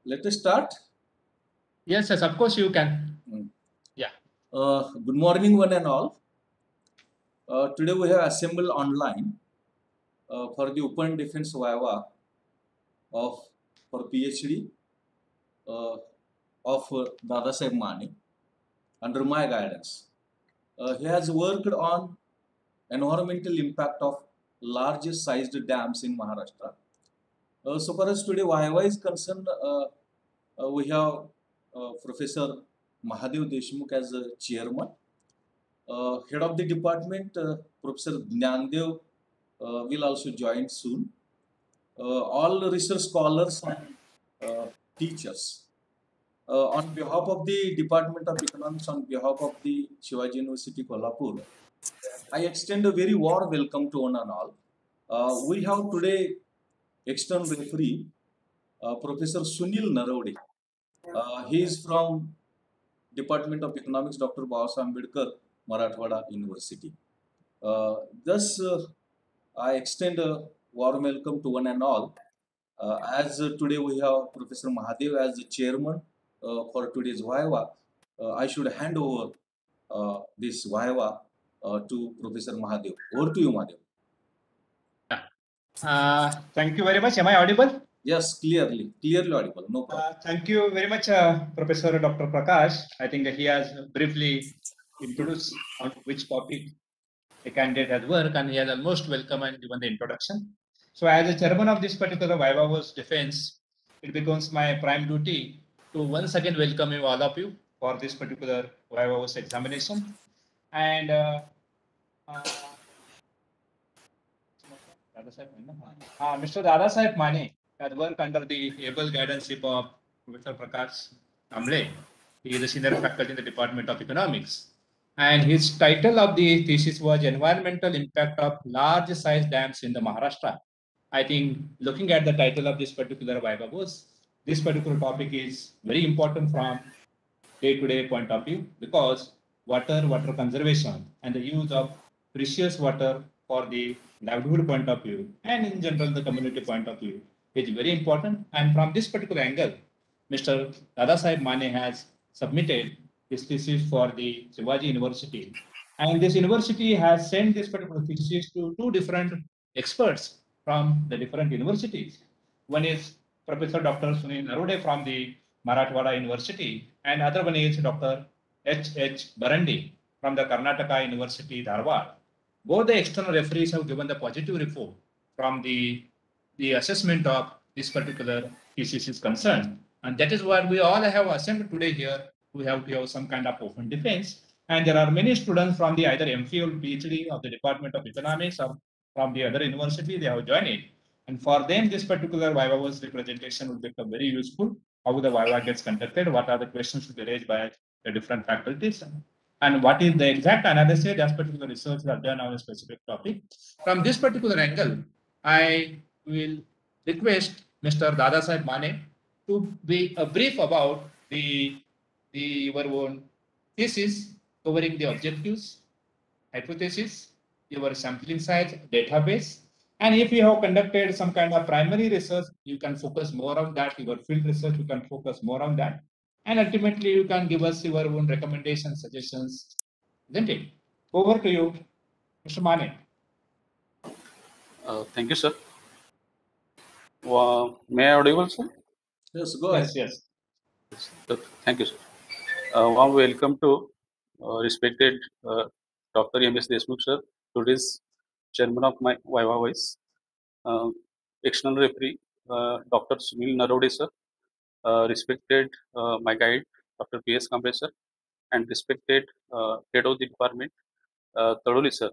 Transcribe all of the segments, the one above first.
Let us start. Yes, of course you can. Yeah. Good morning, one and all. Today we have assembled online for the Open Defense Viva of for PhD of Dadasaheb Mane under my guidance. He has worked on environmental impact of largest sized dams in Maharashtra. So far as today Viva is concerned, we have Professor Mahadev Deshmukh as a chairman. Head of the department, Professor Jnandev, will also join soon. All research scholars and teachers. On behalf of the Department of Economics, on behalf of the Shivaji University Kolhapur, I extend a very warm welcome to one and all. We have today external referee, Professor Sunil Naravade. He is from Department of Economics, Dr. Babasaheb Ambedkar, Marathwada University. Thus, I extend a warm welcome to one and all. As today we have Professor Mahadev as the chairman for today's Viva, I should hand over this Viva to Professor Mahadev. Over to you, Mahadev. Thank you very much. Am I audible? Yes, clearly audible. No problem. Thank you very much, Professor Dr. Prakash. I think that he has briefly introduced on which topic a candidate has worked, and he has almost welcome and given the introduction. So, as a chairman of this particular Viva was Defense, it becomes my prime duty to once again welcome you all of you for this particular Viva was examination. And Mr. Dadasaheb Mane has worked under the able guidance of Professor Prakash Amle. He is a senior faculty in the Department of Economics. And his title of the thesis was Environmental Impact of Large Size Dams in the Maharashtra. I think looking at the title of this particular Viva was, this particular topic is very important from day-to-day point of view because water conservation and the use of precious water for the livelihood point of view and in general the community point of view is very important. And from this particular angle, Mr. Dadasaheb Mane has submitted his thesis for the Shivaji University. And this university has sent this particular thesis to two different experts from the different universities. One is Professor Dr. Sunil Naravade from the Marathwada University, and other one is Dr. H. Barandi from the Karnataka University, Dharwad. Both the external referees have given the positive report from the assessment of this particular thesis is concerned. And that is what we all have assembled today here. We have to have some kind of open defense. And there are many students from the either MPhil, PhD of the Department of Economics or from the other university, they have joined it. And for them, this particular Viva's representation will become very useful. How the Viva gets conducted, what are the questions to be raised by the different faculties, and what is the exact analysis that particular research are done on a specific topic. From this particular angle, I will request Mr. Dadasaheb Mane to be a brief about your own thesis covering the objectives, hypothesis, your sampling size, database, and if you have conducted some kind of primary research, you can focus more on that. Your field research, you can focus more on that. And ultimately, you can give us your own recommendations, suggestions, isn't it? Over to you, Mr. Mane. Thank you, sir. May I audible, sir? Yes, go ahead. Yes. Thank you, sir. Warm welcome to respected Dr. M.S. Deshmukh, sir, today's chairman of my Viva Voice. External referee, Dr. Sunil Naravade, sir, respected my guide, Dr. P.S. Kamble, sir, and respected head of the department, Tadoli, sir,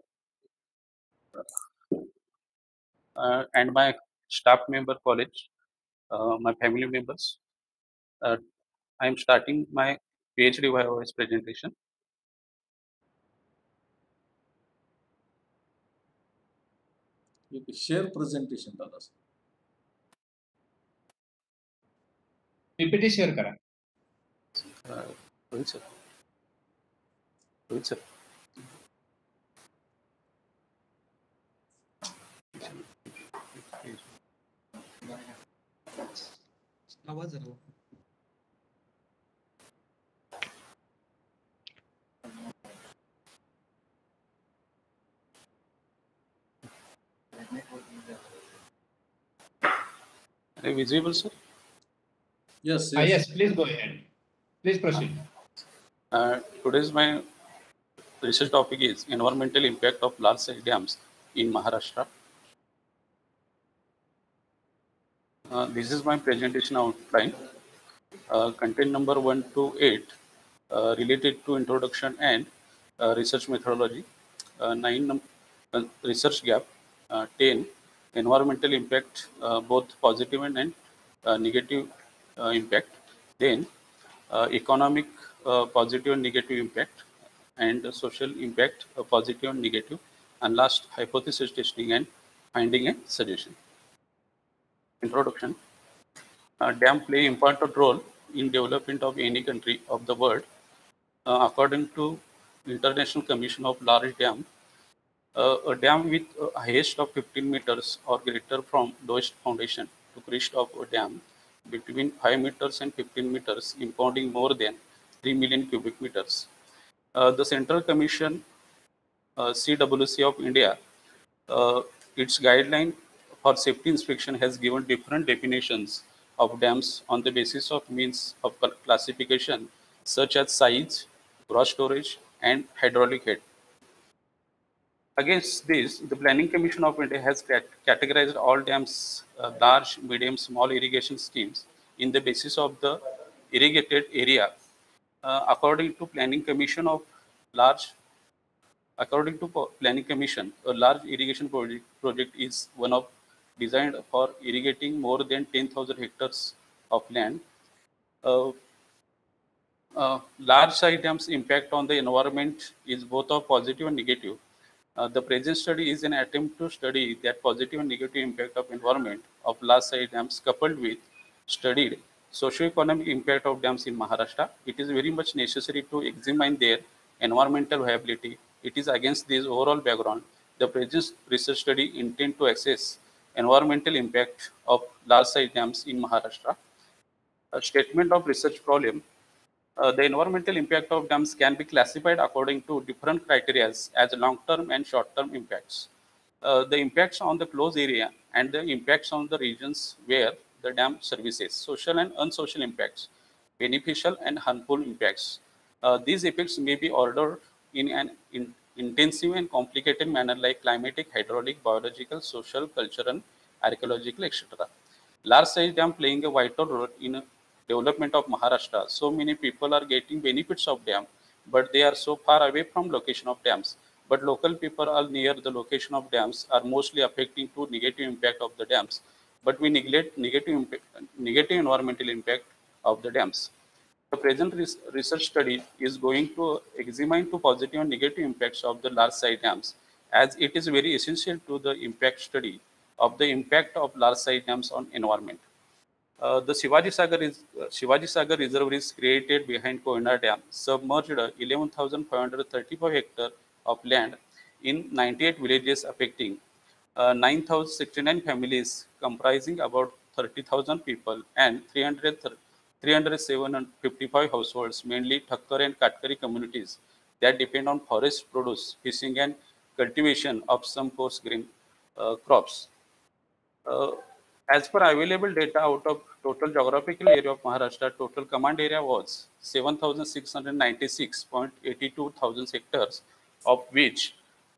and my staff member college, my family members. I am starting my PhD Viva Voice presentation. You can share presentation, Dadas. PPT share करा. Rohit, sir. Rohit, sir. Are you visible, sir? Yes, Yes, yes. please go ahead. Please proceed. Today's my research topic is environmental impact of large-size dams in Maharashtra. This is my presentation outline. Content number 1 to 8 related to introduction and research methodology. 9 research gap. 10 environmental impact, both positive and negative impact. Then economic positive and negative impact, and social impact positive and negative, and last hypothesis testing and finding and suggestion. Introduction. Dam play important role in development of any country of the world. According to International Commission of Large Dam, a dam with a highest of 15 meters or greater from lowest foundation to crest of a dam between 5 meters and 15 meters impounding more than 3 million cubic meters. The Central Commission, CWC of India, uh, its guideline for safety inspection has given different definitions of dams on the basis of means of classification such as size, gross storage, and hydraulic head. Against this, the Planning Commission of India has categorized all dams, large, medium, small irrigation schemes in the basis of the irrigated area. According to Planning Commission of large According to Planning Commission, a large irrigation project is one of designed for irrigating more than 10,000 hectares of land. Uh, Large size dams' impact on the environment is both of positive and negative. The present study is an attempt to study that positive and negative impact of environment of large size dams coupled with studied socio-economic impact of dams in Maharashtra. It is very much necessary to examine their environmental viability. It is against this overall background the present research study intend to assess environmental impact of large size dams in Maharashtra. A statement of research problem. The environmental impact of dams can be classified according to different criteria as long-term and short-term impacts. The impacts on the closed area and the impacts on the regions where the dam services, social and unsocial impacts, beneficial and harmful impacts. These effects may be ordered in an intensive and complicated manner like climatic, hydraulic, biological, social, cultural, archaeological, etc. Large size dam playing a vital role in development of Maharashtra. So many people are getting benefits of dam, but they are so far away from location of dams. But local people are near the location of dams are mostly affecting to negative impact of the dams. But we neglect negative environmental impact of the dams. The present research study is going to examine two positive and negative impacts of the large size dams, as it is very essential to the impact study of the impact of large size dams on environment. The Shivaji Sagar Reservoir is created behind Koyna Dam, submerged 11,535 hectares of land in 98 villages affecting 9,069 families comprising about 30,000 people and 307,55 households, mainly Thakkar and Katkari communities that depend on forest produce, fishing and cultivation of some coarse grain crops. Uh, as per available data out of total geographical area of Maharashtra, total command area was 7,696.82 thousand hectares, of which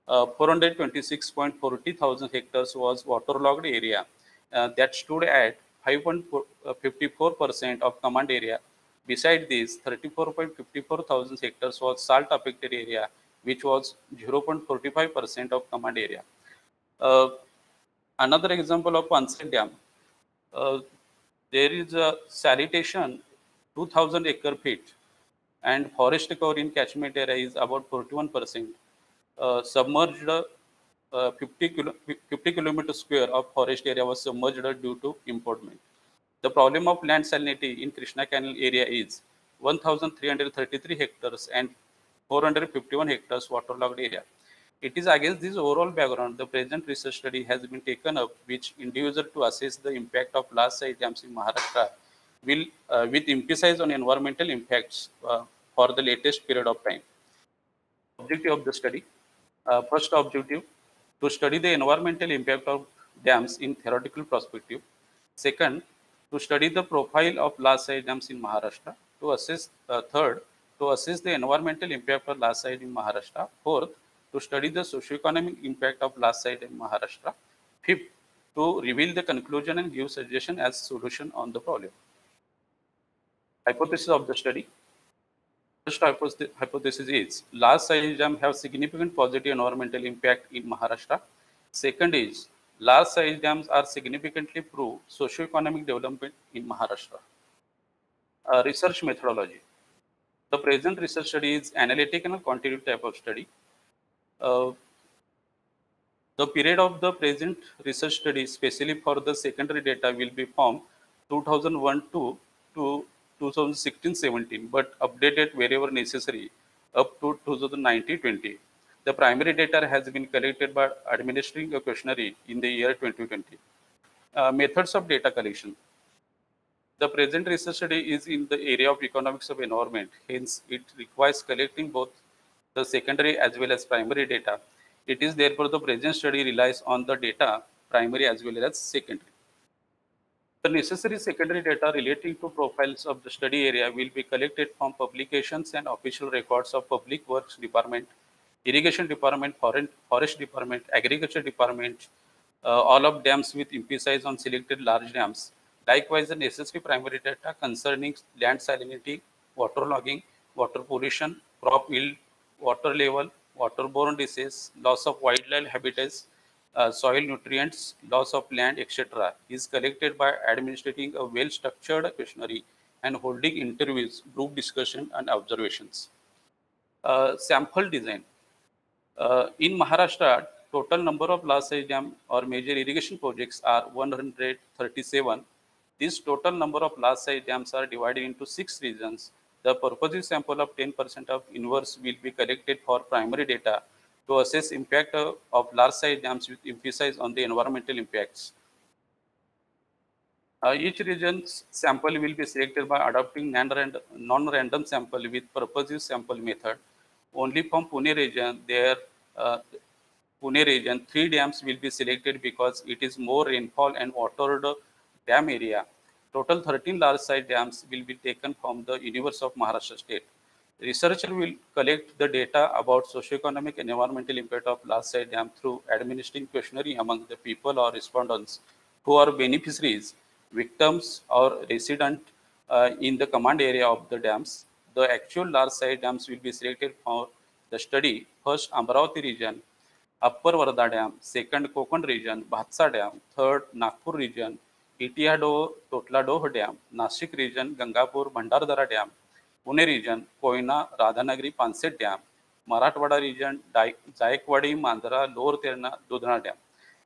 426.40 thousand hectares was waterlogged area. That stood at 5.54% of command area. Beside this, 34.54 thousand hectares was salt affected area, which was 0.45% of command area. Uh, Another example of unsafe dam. Uh, there is a sanitation 2000 acre feet and forest cover in catchment area is about 41%. Submerged 50 kilometer square of forest area was submerged due to impoundment. The problem of land salinity in Krishna Canal area is 1,333 hectares and 451 hectares waterlogged area. It is against this overall background the present research study has been taken up, which individual to assess the impact of large size dams in Maharashtra will with emphasis on environmental impacts for the latest period of time. Objective of the study. First objective, to study the environmental impact of dams in theoretical perspective. Second, to study the profile of large-size dams in Maharashtra. To assess third, to assess the environmental impact of large-size in Maharashtra. Fourth, to study the socio-economic impact of large-size in Maharashtra. Fifth, to reveal the conclusion and give suggestion as solution on the problem. Hypothesis of the study. First hypothesis is large size dams have significant positive environmental impact in Maharashtra. Second is large size dams are significantly prove socio-economic development in Maharashtra. Research methodology. The present research study is analytical and quantitative type of study. Uh, the period of the present research study, especially for the secondary data, will be from 2001 to 2016-17, but updated wherever necessary up to 2019-20. The primary data has been collected by administering a questionnaire in the year 2020. Methods of data collection. The present research study is in the area of economics of environment. Hence, it requires collecting both the secondary as well as primary data. It is therefore the present study relies on the data primary as well as secondary. The necessary secondary data relating to profiles of the study area will be collected from publications and official records of Public Works Department, Irrigation Department, Forest Department, Agriculture Department, all of dams with emphasis on selected large dams. Likewise, the necessary primary data concerning land salinity, water logging, water pollution, crop yield, water level, waterborne disease, loss of wildlife habitats, soil nutrients, loss of land, etc., is collected by administering a well-structured questionnaire and holding interviews, group discussion, and observations. Sample design. In Maharashtra, total number of large-size dam or major irrigation projects are 137. This total number of large-size dams are divided into 6 regions. The purposive sample of 10% of inverse will be collected for primary data to assess impact of large-size dams with emphasis on the environmental impacts. Each region's sample will be selected by adopting non-random sample with purposive sample method. Only from Pune region, Pune region, 3 dams will be selected because it is more rainfall and watered dam area. Total 13 large-size dams will be taken from the universe of Maharashtra state. Researcher will collect the data about socioeconomic and environmental impact of large-size dam through administering questionnaire among the people or respondents who are beneficiaries, victims, or resident in the command area of the dams. The actual large-size dams will be selected for the study. First, Amravati region, Upper Varda Dam, second Konkan region, Bhatsa Dam, third Nagpur region, Itiado Totladoh Dam, Nashik region, Gangapur Bhandardara Dam, Pune region, Koyna Radhanagari Panset Dam, Marathwada region, Jayekwadi Mandra Lower Terna Dudhna Dam.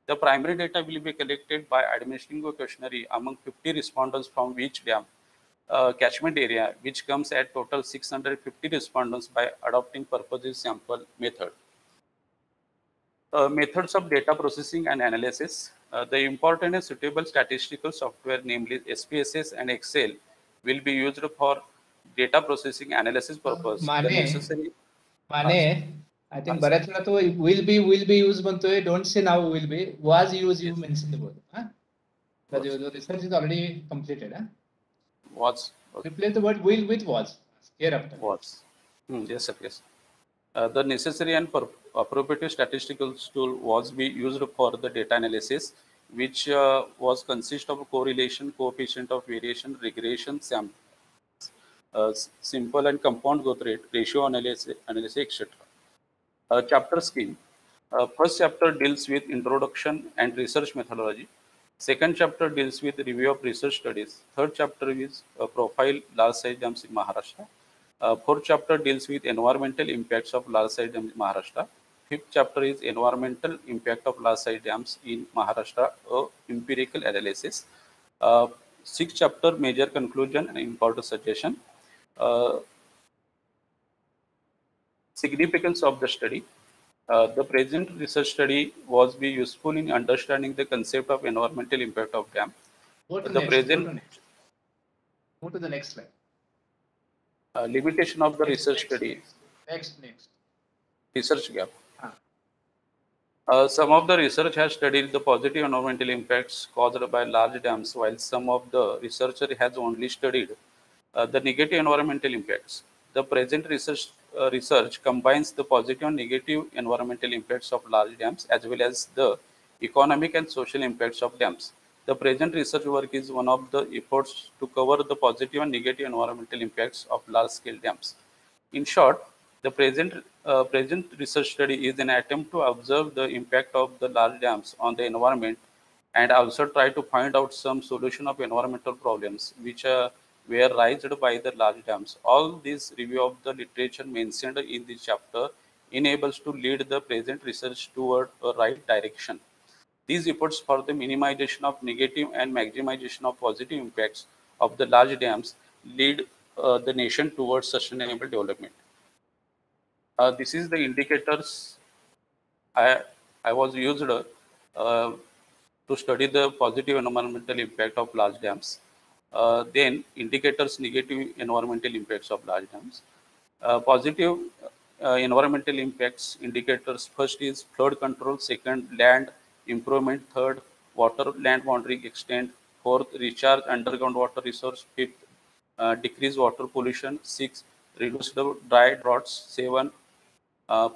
The primary data will be collected by administering a questionnaire among 50 respondents from each dam catchment area, which comes at total 650 respondents by adopting purposive sample method. Methods of data processing and analysis. The important and suitable statistical software, namely SPSS and Excel, will be used for data processing analysis purpose. The necessary. माने I think बऱ्याच वेळा तो will be use म्हणतोय, don't say now will be, was use you mention the word. The research is already completed. Was. Replace the word will with was hereafter. Was. Yes, sir. Yes. The necessary and appropriate statistical tool was be used for the data analysis, which was consist of correlation, coefficient of variation, regression, simple and compound growth rate, ratio analysis, etc. Chapter scheme. First chapter deals with introduction and research methodology. Second chapter deals with review of research studies. Third chapter is profile large size dams in Maharashtra. Fourth chapter deals with environmental impacts of large size dams in Maharashtra. Fifth chapter is environmental impact of large size dams in Maharashtra, empirical analysis. Sixth chapter, major conclusion and important suggestion. Significance of the study. The present research study was be useful in understanding the concept of environmental impact of dam. Go to The next. present Go to the next slide. Limitation of the research study. Next. Research gap. Some of the research has studied the positive environmental impacts caused by large dams, while some of the researcher has only studied the negative environmental impacts. The present research combines the positive and negative environmental impacts of large dams as well as the economic and social impacts of dams. The present research work is one of the efforts to cover the positive and negative environmental impacts of large-scale dams. In short, the present research study is an attempt to observe the impact of the large dams on the environment and also try to find out some solution of environmental problems which were raised by the large dams. All this review of the literature mentioned in this chapter enables to lead the present research toward a right direction. These efforts for the minimization of negative and maximization of positive impacts of the large dams lead the nation towards sustainable development. This is the indicators I, I was used to study the positive environmental impact of large dams. Then indicators negative environmental impacts of large dams. Positive environmental impacts indicators: first is flood control, second land improvement, third water land boundary extent, fourth recharge underground water resource, fifth decrease water pollution, six reduce the dry droughts, seven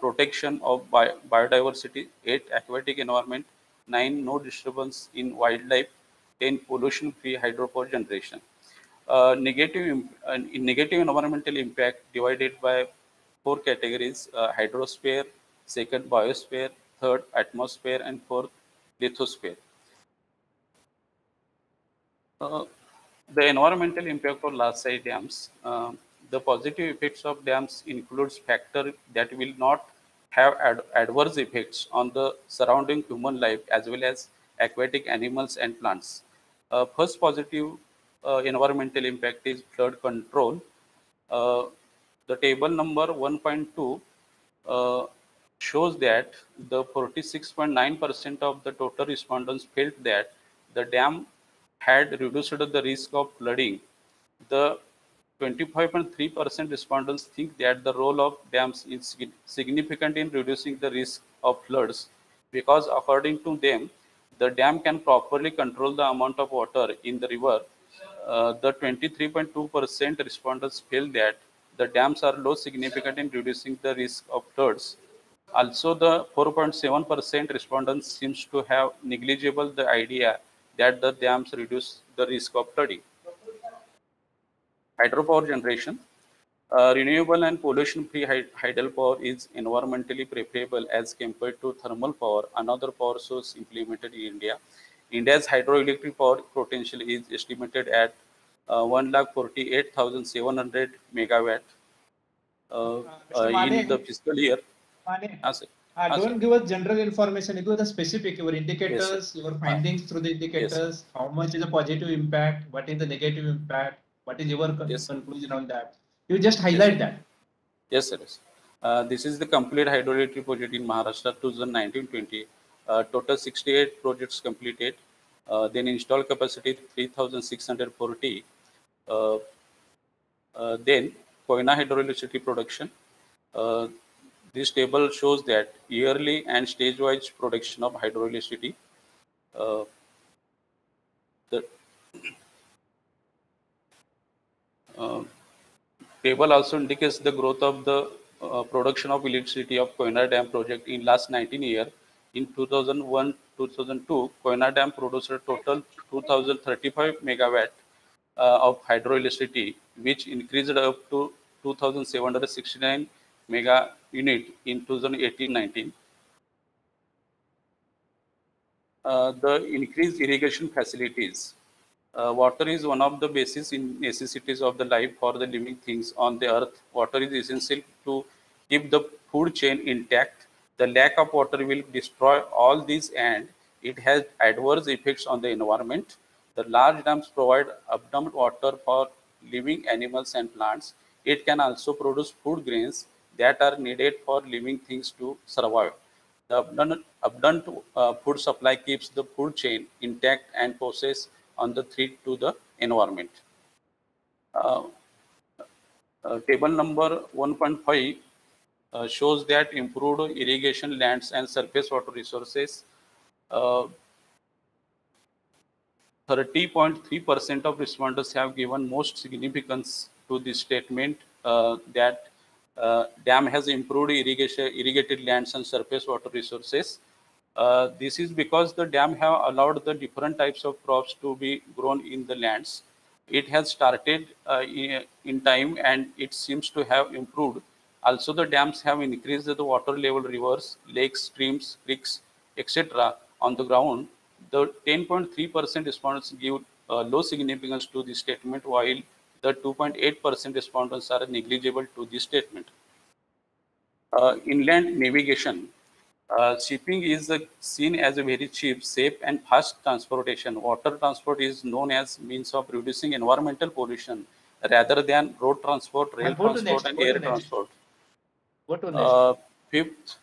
protection of biodiversity, 8 aquatic environment, 9 no disturbance in wildlife, 10 pollution free hydropower generation. Negative environmental impact divided by four categories: hydrosphere, second biosphere, third atmosphere, and fourth lithosphere. Uh, the environmental impact for large size dams. The positive effects of dams includes factors that will not have adverse effects on the surrounding human life as well as aquatic animals and plants. First positive environmental impact is flood control. Uh, the table number 1.2 uh, shows that the 46.9% of the total respondents felt that the dam had reduced the risk of flooding. The 25.3% respondents think that the role of dams is significant in reducing the risk of floods because, according to them, the dam can properly control the amount of water in the river. The 23.2% respondents feel that the dams are low significant in reducing the risk of floods. Also, the 4.7% respondents seems to have negligible the idea that the dams reduce the risk of flooding. Hydropower generation. Renewable and pollution-free hydropower is environmentally preferable as compared to thermal power, another power source implemented in India. India's hydroelectric power potential is estimated at 1,48,700 megawatt Mr. in the Mane, fiscal year. Mane, Ah, sir. Ah, sir. don't give us general information. Give us the specific, your Yes, sir. indicators, your Ah, findings through the yes, sir. indicators, how much is the positive impact, what is the negative impact, what is your Yes, sir. conclusion on that. You just Yes, sir. highlight that. Yes, sir. Yes. This is the complete hydroelectric project in Maharashtra 2019-20. Total 68 projects completed. Then installed capacity 3,640. Uh, then Koyna hydroelectricity production. Uh, this table shows that yearly and stage-wise production of hydroelectricity. Uh, the uh, table also indicates the growth of the production of electricity of Koyna Dam project in last 19 years. In 2001-2002, Koyna Dam produced a total 2,035 megawatt of hydroelectricity, which increased up to 2,769 mega unit in 2018-19. The increased irrigation facilities. Water is one of the basic necessities of the life for the living things on the earth. Water is essential to keep the food chain intact. The lack of water will destroy all these and it has adverse effects on the environment. The large dams provide abundant water for living animals and plants. It can also produce food grains that are needed for living things to survive. The abundant food supply keeps the food chain intact and poses on the threat to the environment. Uh, Table number 1.5 shows that improved irrigation lands and surface water resources. 30.3% of respondents have given most significance to this statement that dam has improved irrigated lands and surface water resources. This is because the dam have allowed the different types of crops to be grown in the lands. It has started in time and it seems to have improved. Also, the dams have increased the water level rivers, lakes, streams, creeks, etc. on the ground. The 10.3% respondents give low significance to this statement, while the 2.8% respondents are negligible to this statement. Inland navigation. Shipping is seen as a very cheap, safe, and fast transportation. Water transport is known as means of reducing environmental pollution rather than road transport, rail Go to transport, next. and Go air to next. transport. Go to next. Fifth,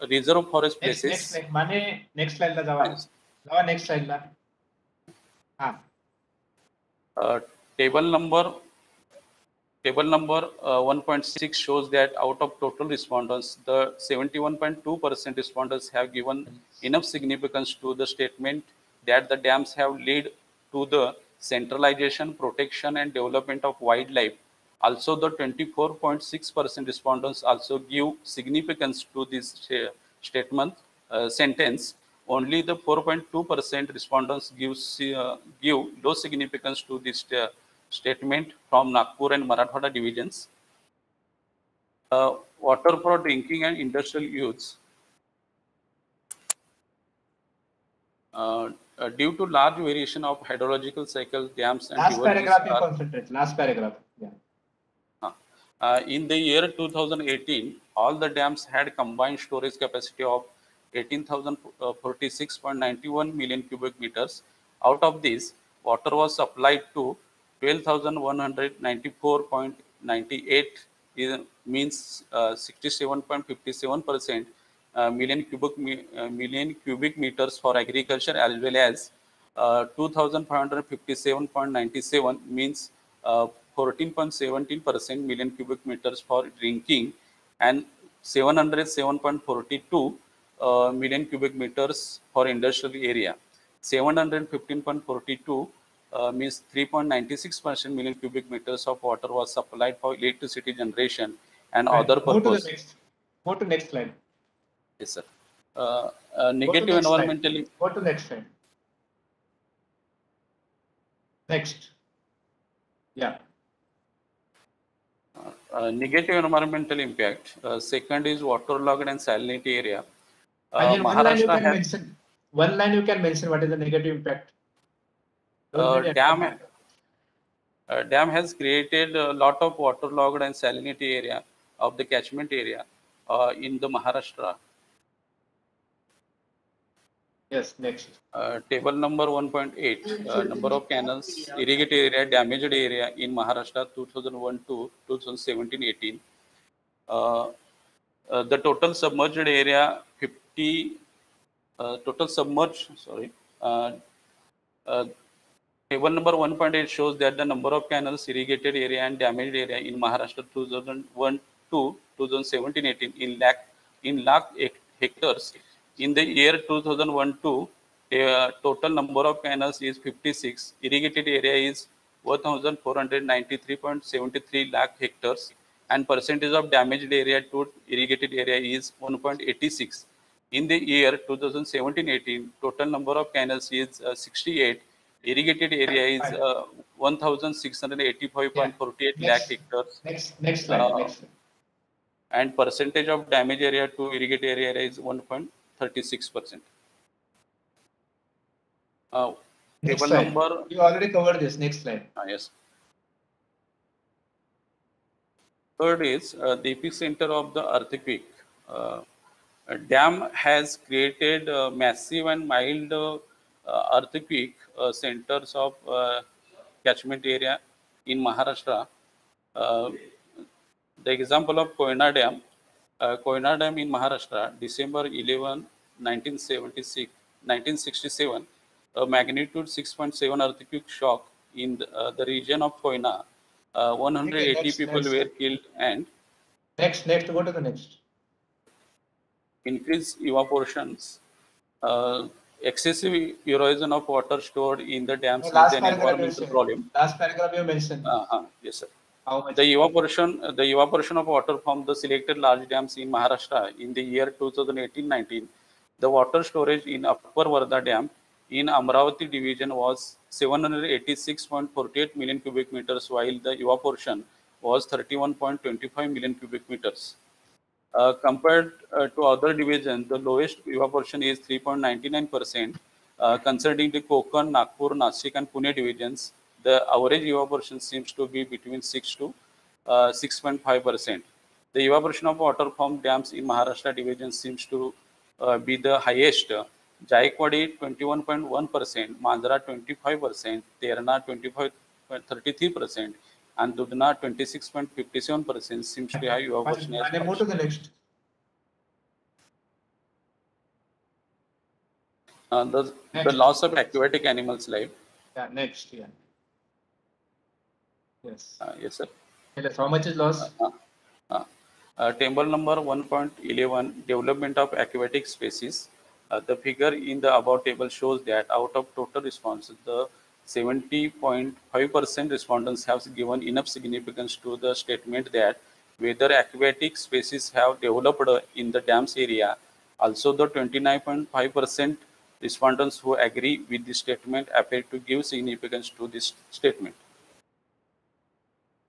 reserve forest Next. places. माने next slide ला जावा. Yes. जावा next slide ला. हाँ. Table number 1.6 shows that out of total respondents, the 71.2% respondents have given enough significance to the statement that the dams have led to the centralization, protection, and development of wildlife. Also, the 24.6% respondents also give significance to this statement sentence. Only the 4.2% respondents give low significance to this statement from Nagpur and Marathwada divisions. Water for drinking and industrial use. Due to large variation of hydrological cycles, dams and Last river paragraph you concentrate. Last paragraph. Yeah. In the year 2018, all the dams had combined storage capacity of 18,046.91 million cubic meters. Out of this, water was supplied to 12,194.98, means 67.57% million cubic meters for agriculture, as well as 2,557.97 means 14.17% million cubic meters for drinking, and 707.42 million cubic meters for industrial area. 715.42 means 3.96% million cubic meters of water was supplied for electricity generation and other purpose. Go to the next. Go to next slide. Yes, sir. Go Negative environmental. to next slide. Next. Yeah. Negative environmental impact. Second is waterlogged and salinity area. And in one line you Maharashtra can has mention. One line you can mention what is the negative impact. Don't need dam has created a lot of waterlogged and salinity area of the catchment area in the Maharashtra. Yes, next. Table number 1.8, number of canals, irrigated area, damaged area in Maharashtra 2001 to 2017-18. The total submerged area 50, total submerged, sorry. Table number 1.8 shows that the number of canals, irrigated area, and damaged area in Maharashtra 2001 to 2017-18 in lakh hectares. In the year 2001 to total number of canals is 56. Irrigated area is 1,493.73 lakh hectares, and percentage of damaged area to irrigated area is 1.86. In the year 2017-18, total number of canals is 68. Irrigated area is 1,685.48 lakh hectares. Next slide. And percentage of damage area to irrigated area is 1.36%. Next Table slide. number. You already covered this. Next slide. Yes. Third is the epicenter of the earthquake. A dam has created massive and mild earthquake centers of catchment area in Maharashtra. The example of Koyna Dam in Maharashtra, December 11, 1967, a magnitude 6.7 earthquake shock in the region of Koyna. 180 people were killed and next. Go to the next. increased evaporations, excessive erosion of water stored in the dams is Last an paragraph you environmental said. problem. Last paragraph you mentioned. Yes, sir. How much? The evaporation of water from the selected large dams in Maharashtra in the year 2018-19, the water storage in Upper Varda Dam in Amravati division was 786.48 million cubic meters, while the evaporation was 31.25 million cubic meters. Compared to other divisions, the lowest evaporation is 3.99%. Concerning the Konkan, Nagpur, Nasik, and Pune divisions, the average evaporation seems to be between 6 to 6.5%. The evaporation of water from dams in Maharashtra division seems to be the highest. Jaikwadi 21.1%, Mandra 25%, Terna 25.33%, and Dudna 26.57% seems to have evaporation as Move to the next. the Next. loss of aquatic animals life. Yeah, next. Yeah. Yes. Yes, sir. Yes. How much is loss? Table number 1.11, development of aquatic species. The figure in the above table shows that out of total responses, the 70.5% respondents have given enough significance to the statement that whether aquatic species have developed in the dams area. Also, the 29.5% respondents who agree with the statement appear to give significance to this statement.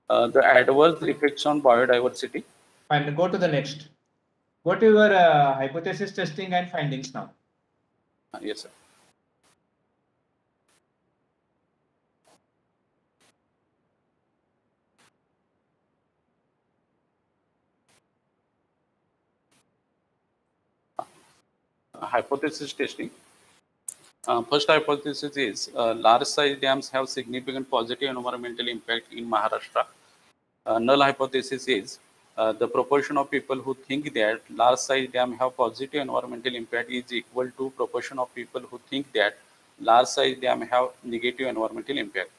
The adverse effects on biodiversity. Fine. Go to the next. Go to your hypothesis testing and findings now. Yes, sir. Hypothesis testing. First hypothesis is large size dams have significant positive environmental impact in Maharashtra. Null hypothesis is the proportion of people who think that large size dam have positive environmental impact is equal to proportion of people who think that large size dam have negative environmental impact.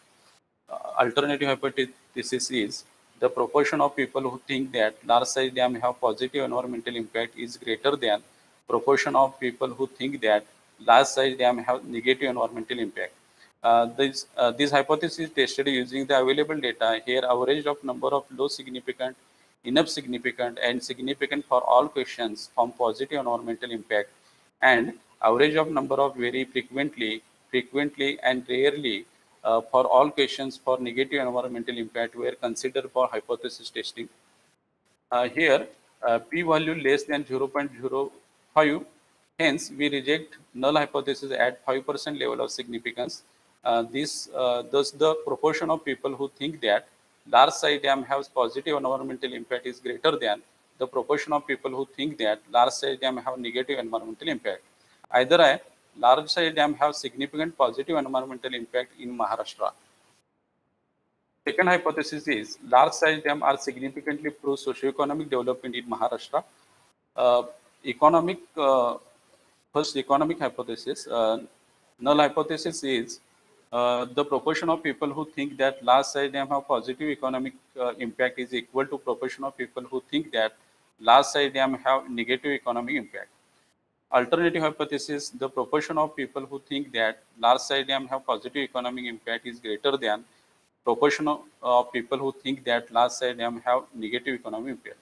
Alternative hypothesis is the proportion of people who think that large size dam have positive environmental impact is greater than proportion of people who think that large size dam have negative environmental impact. This hypothesis is tested using the available data. Here, average of number of low significant, enough significant, and significant for all questions from positive environmental impact, and average of number of very frequently, and rarely for all questions for negative environmental impact were considered for hypothesis testing. Here, p-value less than 0.05. Hence, we reject null hypothesis at 5% level of significance. Thus, the proportion of people who think that large size dam has positive environmental impact is greater than the proportion of people who think that large size dam have negative environmental impact. Either a large size dam have significant positive environmental impact in Maharashtra. Second hypothesis is large size dams are significantly pro socioeconomic development in Maharashtra. Uh, economic First, economic hypothesis. Null hypothesis is the proportion of people who think that large size dam have positive economic impact is equal to proportion of people who think that large size dam have negative economic impact. Alternative hypothesis, the proportion of people who think that large size dam have positive economic impact is greater than proportion of people who think that large size dam have negative economic impact.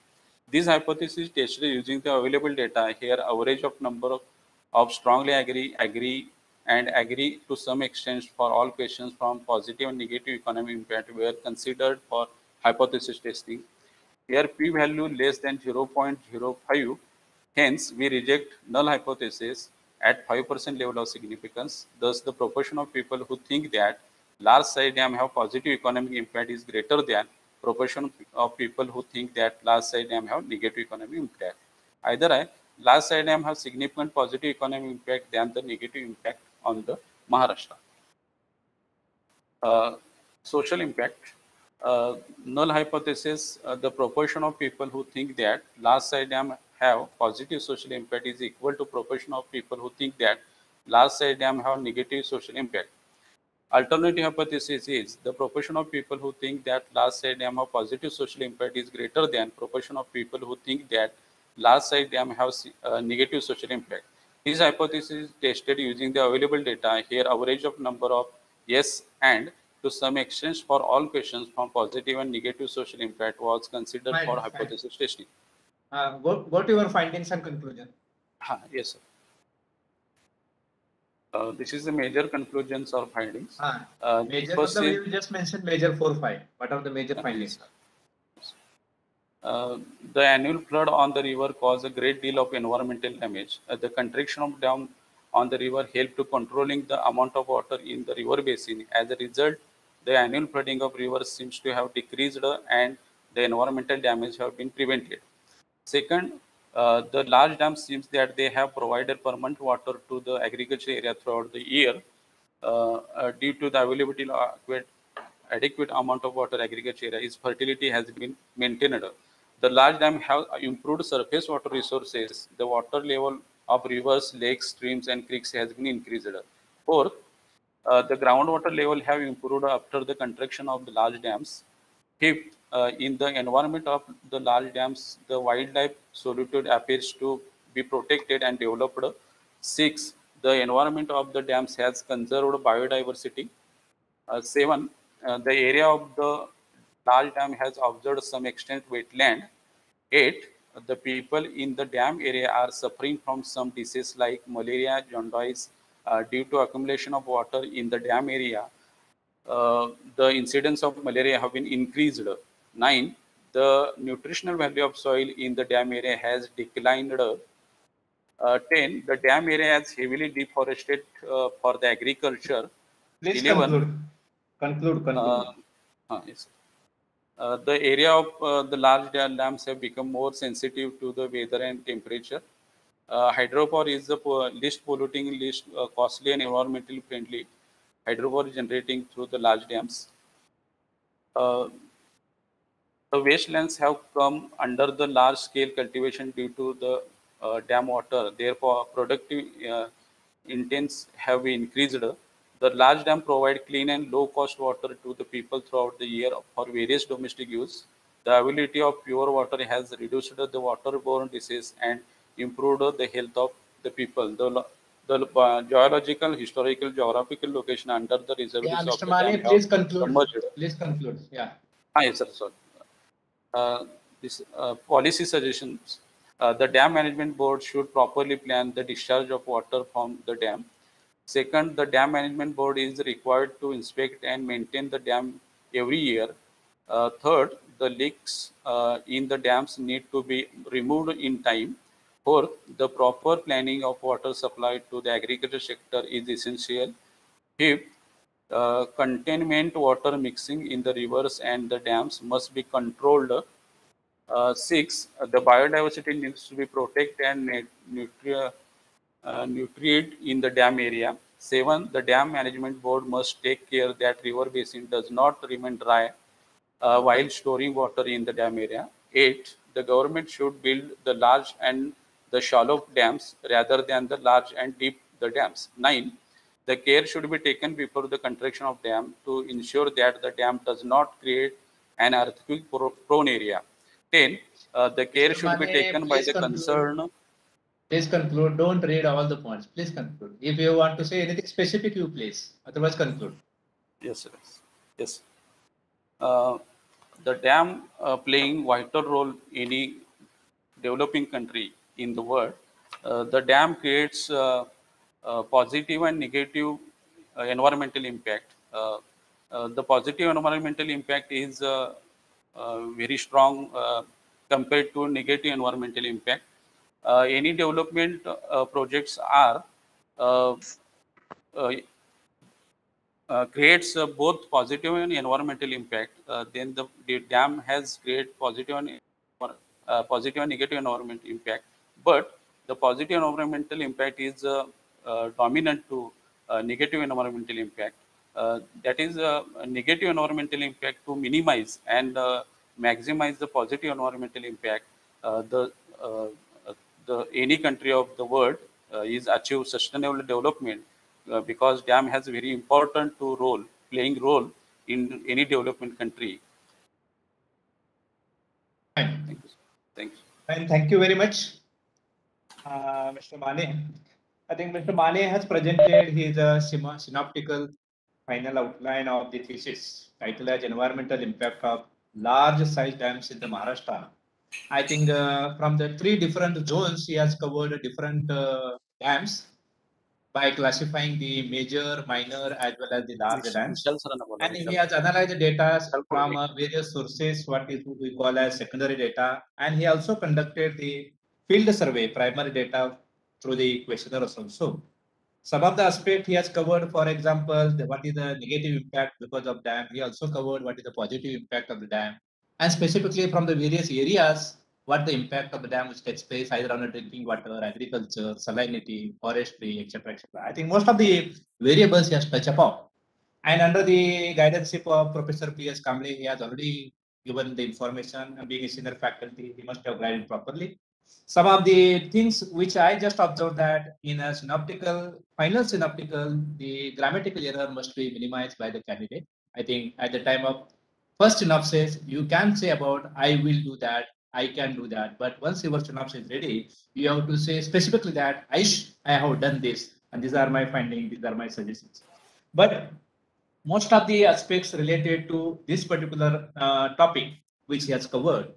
This hypothesis is tested using the available data. Here, average of number of strongly agree to some extent for all questions from positive and negative economic impact were considered for hypothesis testing. Here, p-value less than 0.05. Hence, we reject null hypothesis at 5% level of significance. Thus, the proportion of people who think that large size dam have positive economic impact is greater than proportion of people who think that large size dam have negative economic impact. Either a large size dam have significant positive economic impact than the negative impact on the Maharashtra. Social impact. Null hypothesis, the proportion of people who think that large size dam have positive social impact is equal to proportion of people who think that large size dam have negative social impact. Alternative hypothesis is the proportion of people who think that large size dam have positive social impact is greater than proportion of people who think that large size dam have negative social impact. His hypothesis is tested using the available data. Here, average of number of yes and to some extent for all questions from positive and negative social impact was considered for Fine. hypothesis testing. Go to your findings and conclusion. Yes, sir. This is the major conclusions or findings. Major, First you just mentioned major 4, 5. What are the major findings? Yes. The annual flood on the river caused a great deal of environmental damage. The contraction of dam on the river helped to controlling the amount of water in the river basin. As a result, the annual flooding of rivers seems to have decreased and the environmental damage have been prevented. Second, the large dams seems that they have provided permanent water to the agriculture area throughout the year due to the availability of adequate amount of water agriculture area. Its fertility has been maintained. The large dam have improved surface water resources. The water level of rivers, lakes, streams, and creeks has been increased. Fourth, the groundwater level have improved after the construction of the large dams. Fifth, in the environment of the large dams, the wildlife solitude appears to be protected and developed. Six, the environment of the dams has conserved biodiversity. Seven, the area of the large dam has observed some extent wetland. Eight, the people in the dam area are suffering from some disease like malaria, jaundice, due to accumulation of water in the dam area. The incidence of malaria have been increased. 9, the nutritional value of soil in the dam area has declined. 10, the dam area is heavily deforested for the agriculture. Please 11, conclude. yes. The area of the large dams have become more sensitive to the weather and temperature. Hydropower is the least polluting, least costly and environmentally friendly hydropower generating through the large dams. Uh, the wastelands have come under the large scale cultivation due to the dam water. Therefore, productive intents have increased. The large dam provide clean and low cost water to the people throughout the year for various domestic use. The availability of pure water has reduced the waterborne disease and improved the health of the people. The geological, historical, geographical location under the Yeah, reservoirs of Mr. the dam Mane, have please conclude. submerged. Please conclude. Yeah. Yes, sir. Sorry. This policy suggestions. The dam management board should properly plan the discharge of water from the dam. Second, the dam management board is required to inspect and maintain the dam every year. Third, the leaks in the dams need to be removed in time. Fourth, the proper planning of water supply to the agriculture sector is essential. Fifth, containment water mixing in the rivers and the dams must be controlled. Six, the biodiversity needs to be protected and nutrient in the dam area. Seven, the dam management board must take care that river basin does not remain dry while storing water in the dam area. Eight, the government should build the large and the shallow dams rather than the large and deep the dams. Nine, the care should be taken before the construction of dam to ensure that the dam does not create an earthquake prone area. 10, the care Mr. should be Mane, taken by please the conclude. concern. Please conclude. Don't read all the points. Please conclude. If you want to say anything specific, you please. Otherwise, conclude. Yes, sir. Yes. Uh, the dam playing vital role in any developing country in the world. The dam creates positive and negative environmental impact. The positive environmental impact is very strong compared to negative environmental impact. Any development projects are uh, uh, creates both positive and environmental impact. Then the dam has create positive and negative environmental impact. But the positive environmental impact is dominant to negative environmental impact. That is a negative environmental impact to minimize and maximize the positive environmental impact. Uh, the any country of the world is achieve sustainable development because dam has a very important to role playing role in any development country. Fine. Thank you. Thank you. Fine, thank you very much, Mr. Mane. I think Mr. Mane has presented his synoptical final outline of the thesis titled as Environmental Impact of Large Size Dams in the Maharashtra. I think from the three different zones, he has covered different dams by classifying the major, minor, as well as the large dams. विशाल सरांना बोला And he Vishal has analyzed the data Vishal from Kolge. various sources, what is we call as secondary data. And he also conducted the field survey, primary data through the questionnaires also. Some of the aspect he has covered, for example, what is the negative impact because of dam. He also covered what is the positive impact of the dam. And specifically from the various areas, what the impact of the dam which takes place either on the drinking water, agriculture, salinity, forestry, etc., etc. I think most of the variables he has touched upon. And under the guidance of Professor P.S. Kamble, he has already given the information. And being a senior faculty, he must have guided properly. Some of the things which I just observed that in a synoptical, final synoptical, the grammatical error must be minimized by the candidate. I think at the time of first synopsis, you can say about I will do that, I can do that. But once your synopsis is ready, you have to say specifically that I have done this, and these are my findings, these are my suggestions. But most of the aspects related to this particular topic, which he has covered,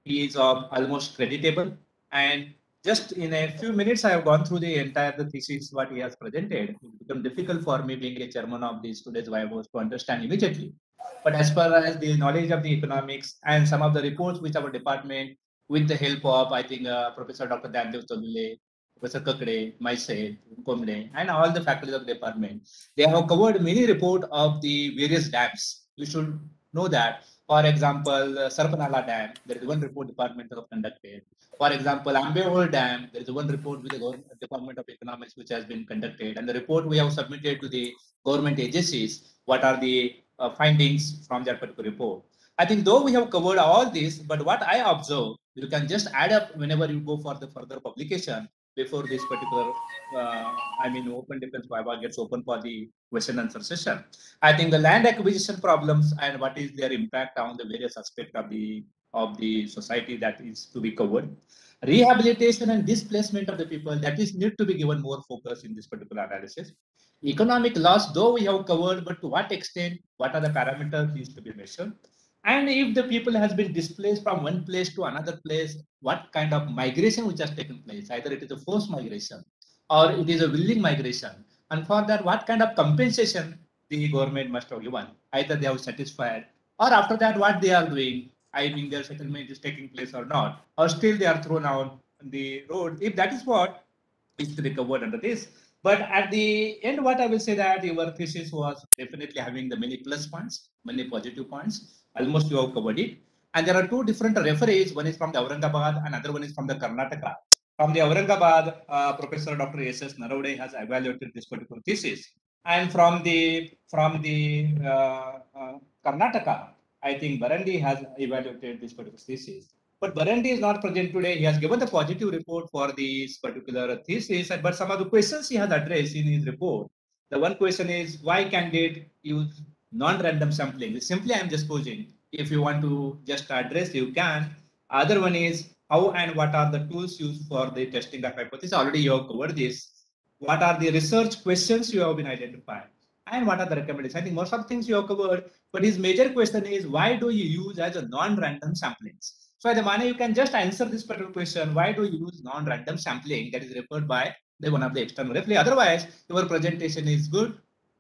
is of almost creditable. And just in a few minutes, I have gone through the entire the thesis what he has presented. It become difficult for me being a chairman of the students why I was to understand immediately. But as far as the knowledge of the economics and some of the reports which our department, with the help of I think Professor Dr. Dandev Tolule, Professor Kakade, myself, Komle, and all the faculty of the department, they have covered many reports of the various dams. You should know that. For example, Sarpanala Dam, there is one report department have conducted. For example, Ambehole Dam, there is one report with the Department of Economics which has been conducted. And the report we have submitted to the government agencies, what are the findings from that particular report. I think though we have covered all this, but what I observe, you can just add up whenever you go for the further publication before this particular, open defense Viva gets open for the question answer session. I think the land acquisition problems and what is their impact on the various aspects of the society that is to be covered. Rehabilitation and displacement of the people that is need to be given more focus in this particular analysis. Economic loss, though we have covered, but to what extent, what are the parameters needs to be measured. And if the people has been displaced from one place to another place, what kind of migration which has taken place? Either it is a forced migration or it is a willing migration. And for that, what kind of compensation the government must have given? Either they have satisfied, or after that, what they are doing, I mean, their settlement is taking place or not, or still they are thrown out on the road. If that is what is to be covered under this. But at the end, what I will say that your thesis was definitely having the many plus points, many positive points. Almost you have covered it. And there are two different referees. One is from the Aurangabad, and another one is from the Karnataka. From the Aurangabad, Professor Dr. S.S. Naravade has evaluated this particular thesis. And from the Karnataka, I think Barandi has evaluated this particular thesis. But Barandi is not present today. He has given the positive report for this particular thesis, but some of the questions he has addressed in his report. The one question is why candidate use non-random sampling? Simply, I am just posing. If you want to just address, you can. Other one is how and what are the tools used for the testing of hypothesis? Already you have covered this. What are the research questions you have been identified? And what are the recommendations? I think most of things you have covered, but his major question is why do you use as a non-random samplings? So the Mane, you can just answer this particular question. Why do you use non-random sampling that is referred by the one of the external referee? Otherwise, your presentation is good.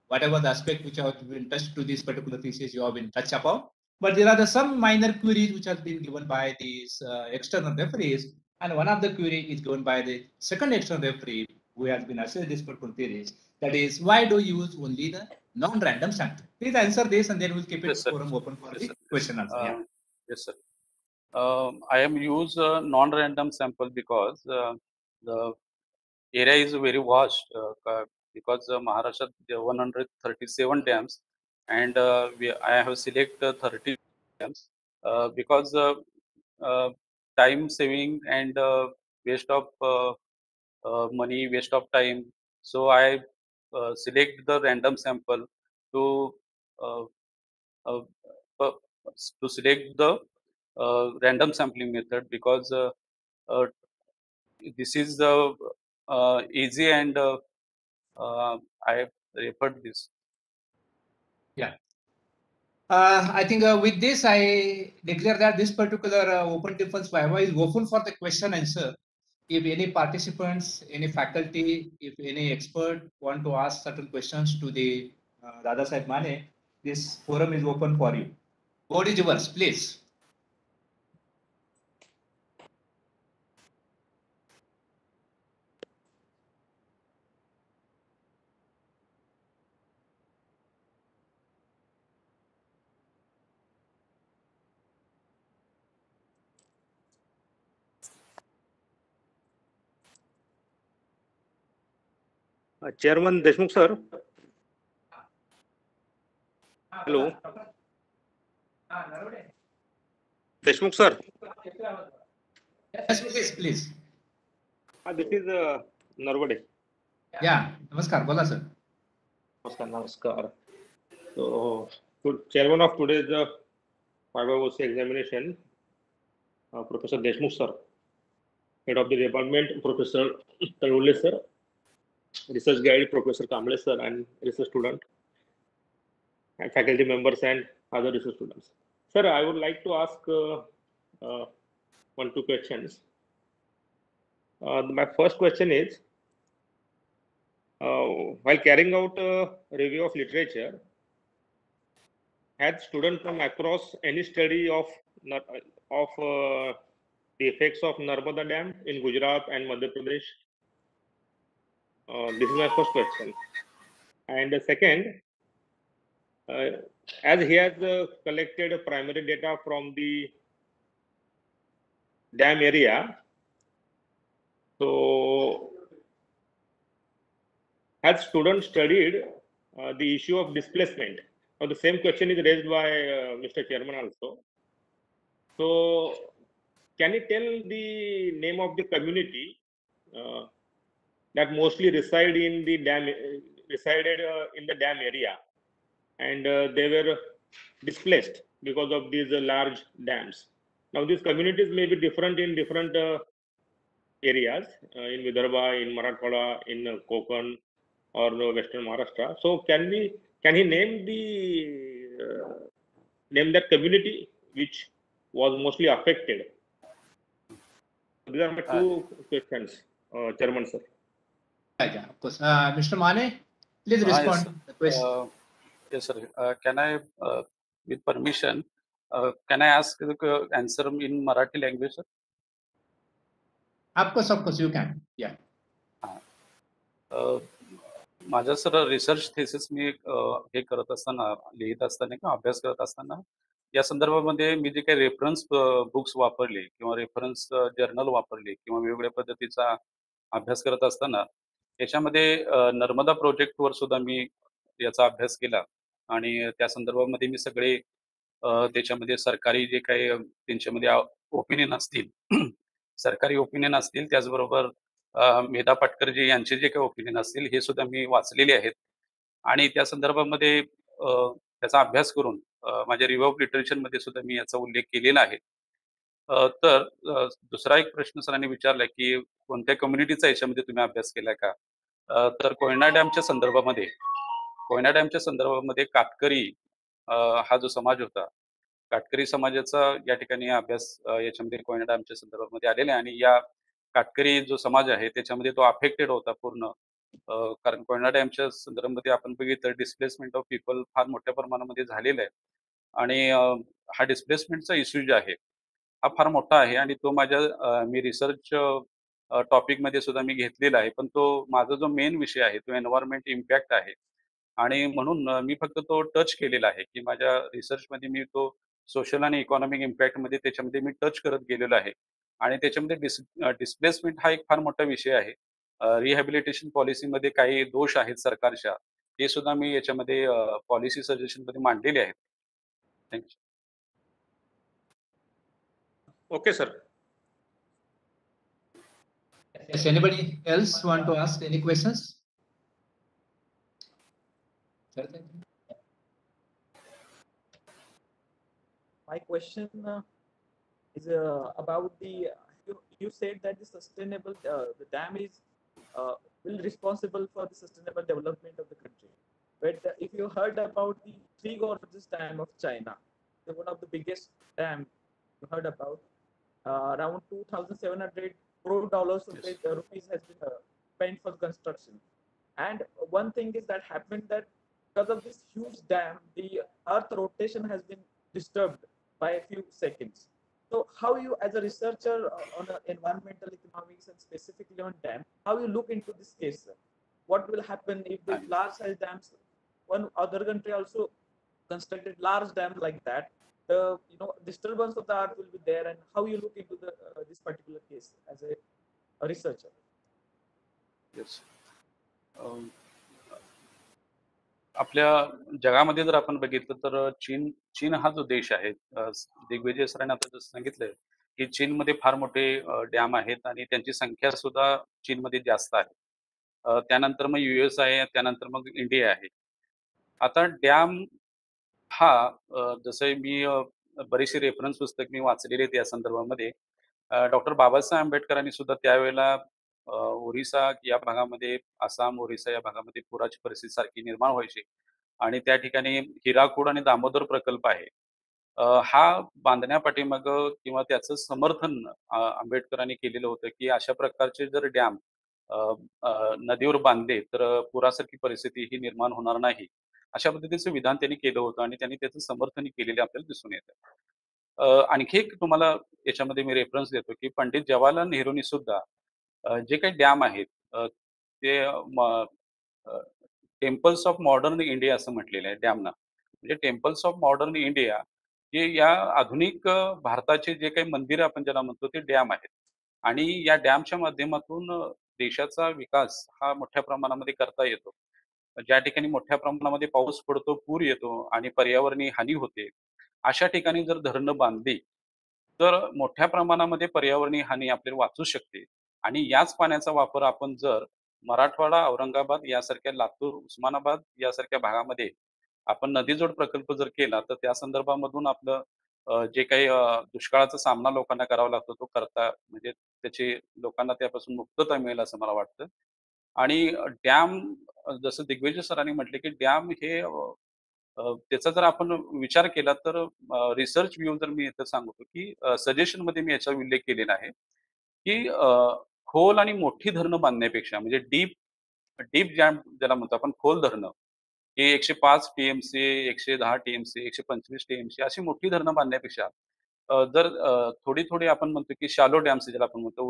Whatever the aspect which have been touched to this particular thesis, you have been touched upon. But there are some minor queries which have been given by these external referees. And one of the query is given by the second external referee who has been assigned this particular theories. That is, why do you use only the non-random sample? Please answer this and then we'll keep it Yes, sir. forum open for Yes, the sir. question answer. Yeah. Yes, sir. I am use non-random sample because the area is very vast because Maharashtra there are 137 dams and I have select 30 dams because uh, time saving and waste of money, waste of time. So I select the random sample to uh, uh, uh, to select the random sampling method because this is easy, and I have referred this. Yeah. I think with this, I declare that this particular open defense Viva is open for the question answer. If any participants, any faculty, if any expert want to ask certain questions to the Dadasaheb Mane, this forum is open for you. Board is yours, please. Chairman Deshmukh sir. Hello. Deshmukh sir. Yes, please. This is Narvade. Yeah, namaskar, bola sir. Namaskar. So, chairman of today's Viva examination, Professor Deshmukh sir. Head of the department, Professor Talule sir. Research guide, Professor Kamble sir, and research student, and faculty members and other research students. Sir, I would like to ask two questions. My first question is, while carrying out a review of literature, had students from across any study of the effects of Narmada Dam in Gujarat and Madhya Pradesh? This is my first question. And the second, as he has collected primary data from the dam area, so has students studied the issue of displacement? Now, the same question is raised by Mr. Chairman also. So, can you tell the name of the community that mostly resided in the dam area, and they were displaced because of these large dams? Now, these communities may be different in different areas, in Vidarbha, in Marathwada, in Konkan, or Western Maharashtra. So, can he name that community which was mostly affected? These are my two questions, Chairman sir. Yeah, of course. Mr. Mane, please Yes, respond to the question. yes, sir. Can I, with permission, can I ask the answer in Marathi language, sir? Of course, you can. Yeah. माझं sir research thesis मी हे करत असताना, लिहित असताना किंवा अभ्यास करत असताना या संदर्भामध्ये मी जे काही रेफरन्स बुक्स वापरले किंवा रेफरन्स जर्नल वापरले किंवा वेगवेगळ्या पद्धतीचा अभ्यास करत असताना याच्यामध्ये नर्मदा प्रोजेक्टवर सुद्धा मी याचा अभ्यास केला आणि त्या संदर्भामध्ये मी सगळे त्याच्यामध्ये सरकारी जे काही त्यांच्यामध्ये ओपिनियन असतील सरकारी ओपिनियन असतील, त्याचबरोबर मेधा पाटकरजी यांचे जे काही ओपिनियन असतील हे सुद्धा मी वाचलेले आहेत आणि त्या संदर्भामध्ये त्याचा अभ्यास करून माझ्या रिव्ह्यू ऑफ लिटरेचरमध्ये सुद्धा मी याचा उल्लेख केलेला आहे. तर दुसरा एक प्रश्न सरांनी विचारला की कोणत्या कम्युनिटीचा याच्यामध्ये तुम्ही अभ्यास केलाय का? तर कोयना डॅमच्या संदर्भामध्ये कातकरी हा जो समाज होता, कातकरी समाजाचा या ठिकाणी अभ्यास याच्यामध्ये कोयना डॅमच्या संदर्भामध्ये आलेला आहे आणि या कातकरी जो समाज आहे त्याच्यामध्ये तो अफेक्टेड होता पूर्ण, कारण कोयना डॅमच्या संदर्भामध्ये आपण बघितलं डिस्प्लेसमेंट ऑफ पीपल फार मोठ्या प्रमाणामध्ये झालेला आहे आणि हा डिस्प्लेसमेंटचा इश्यू जे आहे हा फार मोठा आहे आणि तो मी रिसर्च टॉपिकमध्ये सुद्धा मी घेतलेला आहे, पण तो माझा जो मेन विषय आहे तो एन्व्हायरमेंट इम्पॅक्ट आहे आणि म्हणून मी फक्त तो टच केलेला आहे की माझ्या रिसर्चमध्ये मी तो सोशल आणि इकॉनॉमिक इम्पॅक्टमध्ये त्याच्यामध्ये मी टच करत गेलेलो आहे आणि त्याच्यामध्ये डिस्प्लेसमेंट हा एक फार मोठा विषय आहे. रिहॅबिलिटेशन पॉलिसीमध्ये काही दोष आहेत सरकारच्या, हे सुद्धा मी याच्यामध्ये पॉलिसी सजेशनमध्ये मांडलेले आहेत. Thank you. Okay, sir. Yes, anybody else want to ask any questions? My question is about the you said that the sustainable the dam is will responsible for the sustainable development of the country. But if you heard about the three gorges dam of China, one of the biggest dam you heard about, around 2,700 crore dollars Yes. rupees has been spent for construction. And one thing is that happened that because of this huge dam, the Earth rotation has been disturbed by a few seconds. So, how you, as a researcher on environmental economics and specifically on dam, how you look into this case? Sir? What will happen if the And large size dams, one other country also constructed large dam like that? The disturbance of the earth will be there, and how you look into the this particular case as a researcher? yes. आपल्या जगामध्ये जर आपण बघितलं तर चीन चीन हा जो देश आहे, दिग्विजय सरांनी आता जसं सांगितलंय की चीनमध्ये फार मोठे डॅम आहेत आणि त्यांची संख्या सुद्धा चीनमध्ये जास्त आहे. त्यानंतर मग US आहे, त्यानंतर मग इंडिया आहे. आता डॅम हा जसं मी बरीचशी रेफरन्स पुस्तक मी वाचलेली आहेत या संदर्भामध्ये. डॉक्टर बाबासाहेब आंबेडकरांनी सुद्धा त्यावेळेला ओरिसा या भागामध्ये, आसाम, ओरिसा या भागामध्ये पुराची परिस्थिती सारखी निर्माण व्हायची आणि त्या ठिकाणी हिराकूड आणि दामोदर प्रकल्प आहे. हा बांधण्यापाठीमागं किंवा त्याचं समर्थन आंबेडकरांनी केलेलं होतं, की अशा प्रकारचे जर डॅम नदीवर बांधले तर पुरासारखी परिस्थिती ही निर्माण होणार नाही. अशा पद्धतीचं विधान त्यांनी केलं होतं आणि त्यांनी त्याचं समर्थन केलेले आपल्याला दिसून येतं. आणखी एक तुम्हाला याच्यामध्ये मी रेफरन्स देतो, की पंडित जवाहरलाल नेहरूंनी सुद्धा जे काही डॅम आहेत ते टेम्पल्स ऑफ मॉडर्न इंडिया असं म्हटलेलं आहे डॅमना. म्हणजे टेम्पल्स ऑफ मॉडर्न इंडिया हे या आधुनिक भारताचे जे काही मंदिरं आपण ज्याला म्हणतो ते डॅम आहेत आणि या डॅमच्या माध्यमातून देशाचा विकास हा मोठ्या प्रमाणामध्ये करता येतो. ज्या ठिकाणी मोठ्या प्रमाणामध्ये पाऊस पडतो, पूर येतो आणि पर्यावरणीय हानी होते, अशा ठिकाणी जर धरणं बांधली तर मोठ्या प्रमाणामध्ये पर्यावरणीय हानी आपल्याला वाचू शकते आणि याच पाण्याचा वापर आपण जर मराठवाडा, औरंगाबाद यासारख्या, लातूर, उस्मानाबाद यासारख्या भागामध्ये आपण नदीजोड प्रकल्प जर केला तर त्या संदर्भामधून आपलं जे काही दुष्काळाचा सामना लोकांना करावा लागतो तो करता म्हणजे त्याची लोकांना त्यापासून मुक्तता मिळेल असं मला वाटतं. आणि डॅम जसं दिग्विजय सरांनी म्हटले की डॅम हे त्याचा जर आपण विचार केला तर रिसर्च व्ह्यू जर मी इथं सांगतो की सजेशन मध्ये मी याचा उल्लेख केलेला आहे की खोल आणि मोठी धरणं बांधण्यापेक्षा म्हणजे डीप डीप डॅम ज्याला म्हणतो आपण, खोल धरणं, हे 105 TMC, 110 TMC, 125 TMC अशी मोठी धरणं बांधण्यापेक्षा जर थोडी थोडी आपण म्हणतो की शालो डॅम्स ज्याला आपण म्हणतो,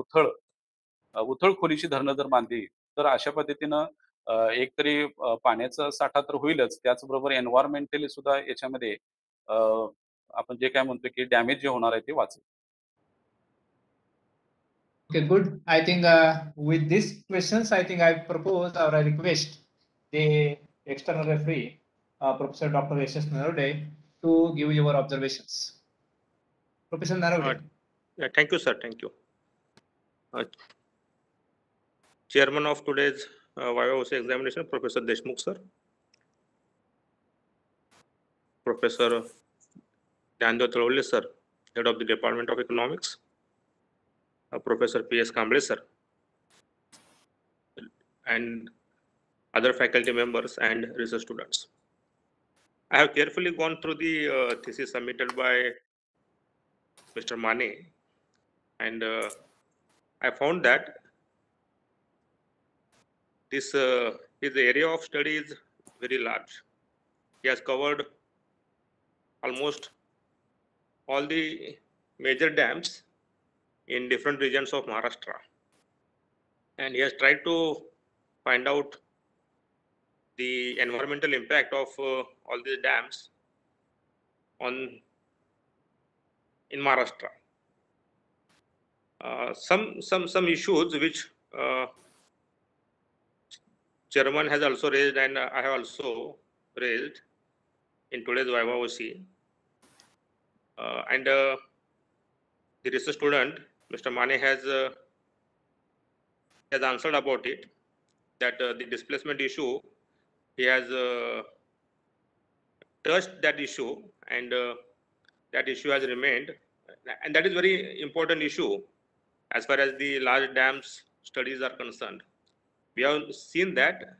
उथळ खोलीची धरणं जर बांधली तर अशा पद्धतीनं एकतरी पाण्याचा साठा तर होईलच, त्याचबरोबर एन्व्हायरमेंटली सुद्धा याच्यामध्ये आपण जे काय म्हणतो की डॅमेज जे होणार आहे ते वाचेल. Okay, good. I think with these questions, I think I propose or I request the external referee, Professor Dr. S.S. Narode, to give your observations. Professor Narode. Yeah, thank you, sir. Thank you. Chairman of today's Viva examination, Professor Deshmukh, sir. Professor Dando Thalole, sir, Head of the Department of Economics. Professor P.S. Kamble, sir, and other faculty members and research students. I have carefully gone through the thesis submitted by Mr. Mane, and I found that his area of study is very large. He has covered almost all the major dams in different regions of Maharashtra, and he has tried to find out the environmental impact of all these dams in Maharashtra. Some issues which Chairman has also raised and I have also raised in today's Viva OC, and the research student Mr. Mane has answered about it, that the displacement issue, he has touched that issue, and that issue has remained, and that is very important issue as far as the large dams studies are concerned. We have seen that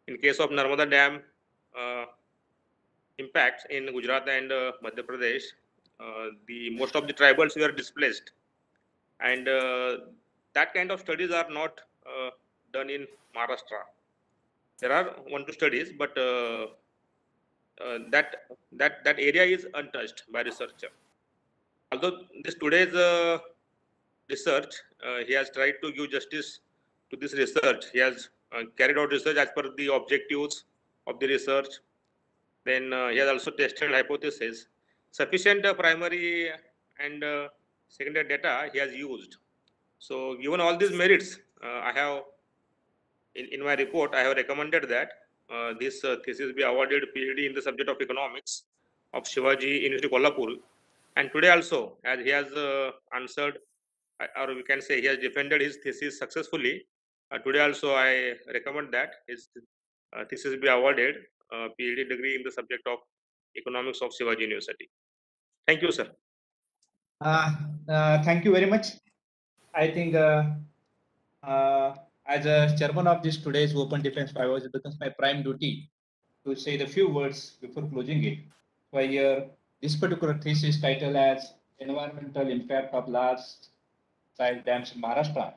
in case of Narmada Dam impacts in Gujarat and Madhya Pradesh, the most of the tribals were displaced, and that kind of studies are not done in Maharashtra. There are one two studies, but that area is untouched by researcher. Although this today's research, he has tried to give justice to this research. He has carried out research as per the objectives of the research. Then he has also tested hypotheses. Sufficient primary and secondary data he has used. So given all these merits, I have in my report I have recommended that this thesis be awarded PhD in the subject of economics of Shivaji University Kolhapur. And today also, as he has answered, or we can say he has defended his thesis successfully. Today also I recommend that his thesis be awarded PhD degree in the subject of economics of Shivaji University. Thank you, sir. Thank you very much. I think as a chairman of this today's Open Defense 5 hours, it becomes my prime duty to say the few words before closing it. So here, this particular thesis titled as Environmental Impact of Large Size Dams in Maharashtra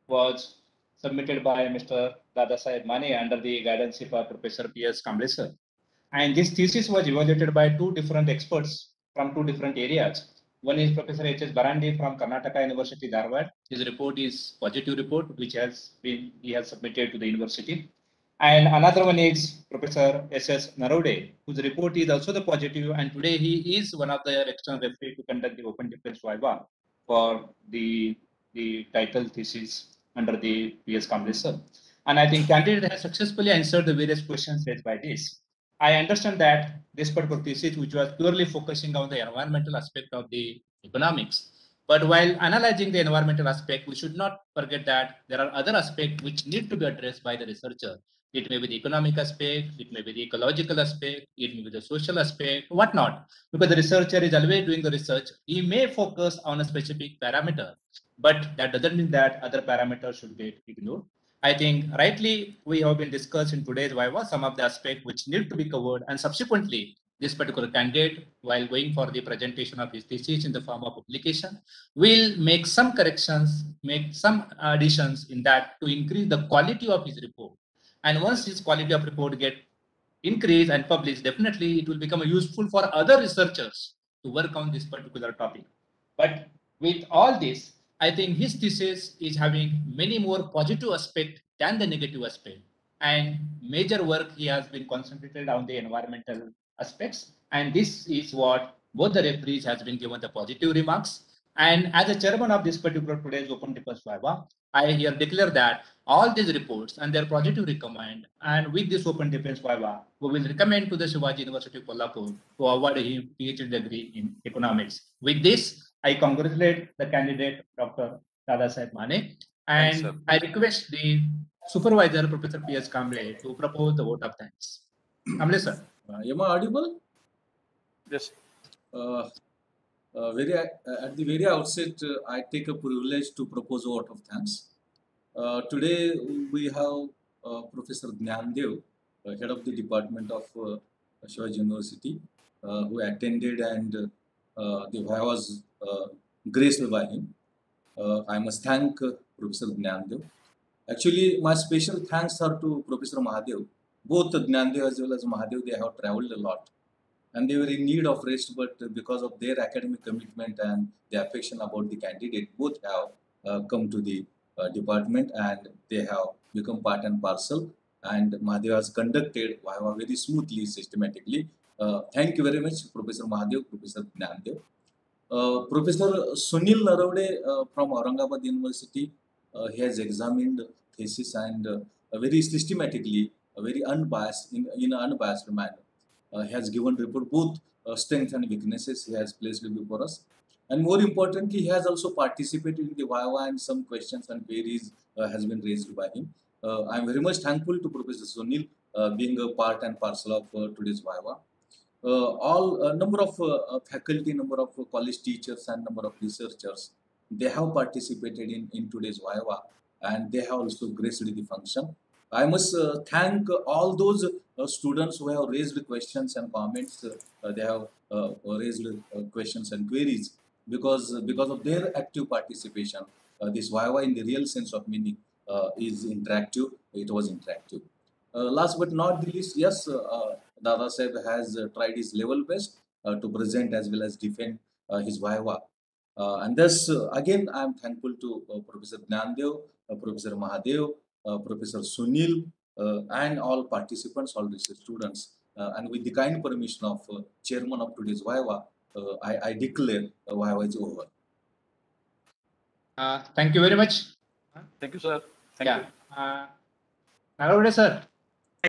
was submitted by Mr. Dadasaheb Mane under the guidance of Professor P.S. Kamble sir. And this thesis was evaluated by two different experts from two different areas. One is Professor H.S. Barandi from Karnataka University, Dharwad. His report is positive report, which he has submitted to the university. And another one is Professor S.S. Narode, whose report is also the positive, and today he is one of the external referee to conduct the open defense viva for the title thesis under the P.S. Kamble sir. And I think candidate has successfully answered the various questions raised by this. I understand that this particular thesis, which was purely focusing on the environmental aspect of the economics, but while analyzing the environmental aspect, we should not forget that there are other aspects which need to be addressed by the researcher. It may be the economic aspect, it may be the ecological aspect, it may be the social aspect, whatnot. Because the researcher is always doing the research, he may focus on a specific parameter, but that doesn't mean that other parameters should get ignored. I think rightly we have been discussed in today's Viva some of the aspects which need to be covered, and subsequently this particular candidate, while going for the presentation of his thesis in the form of publication, will make some corrections, make some additions in that to increase the quality of his report. And once his quality of report get increased and published, definitely it will become useful for other researchers to work on this particular topic. But with all this, I think his thesis is having many more positive aspects than the negative aspect. And major work he has been concentrated on the environmental aspects. And this is what both the referees has been given the positive remarks. And as a chairman of this particular today's Open Defense Viva, I here declare that all these reports and their positive recommend, and with this Open Defense Viva, we will recommend to the Shivaji University Kolhapur to award him PhD degree in economics. With this, I congratulate the candidate, Dr. Dadasaheb Mane, Thanks, sir. and I request the supervisor, Professor P.S. Kamble, to propose the vote of thanks. Kamble, sir. Am I audible? Yes. At the very outset, I take a privilege to propose a vote of thanks. Today we have Professor Gnandev, head of the department of Shivaji University, who attended, and the Viva was graced by him. I must thank Professor Gnandev. Actually, my special thanks are to Professor Mahadev. Both Gnandev as well as Mahadev, they have traveled a lot, and they were in need of rest, but because of their academic commitment and the affection about the candidate, both have come to the department, and they have become part and parcel, and Mahadev has conducted Viva very smoothly, systematically. Thank you very much, Professor Mahadev, Professor Gnandev. Professor Sunil Naravade from Aurangabad University, he has examined thesis and very systematically, very unbiased, in an unbiased manner. He has given report both strengths and weaknesses he has placed before us. And more importantly, he has also participated in the Viva, and some questions and queries has been raised by him. I am very much thankful to Professor Sunil being a part and parcel of today's Viva. All number of faculty, number of college teachers, and number of researchers, they have participated in today's Viva, and they have also graced the function. I must thank all those students who have raised questions and comments. They have raised questions and queries because of their active participation. This Viva, in the real sense of meaning, is interactive. It was interactive. Last but not the least, yes, Dadasaheb has tried his level best to present as well as defend his Viva. And thus, again, I am thankful to Professor Gnandev, Professor Mahadev, Professor Sunil, and all participants, all research students. And with the kind permission of chairman of today's Viva, I declare Viva is over. Thank you very much. Thank you, sir. Thank you. Naravade sir.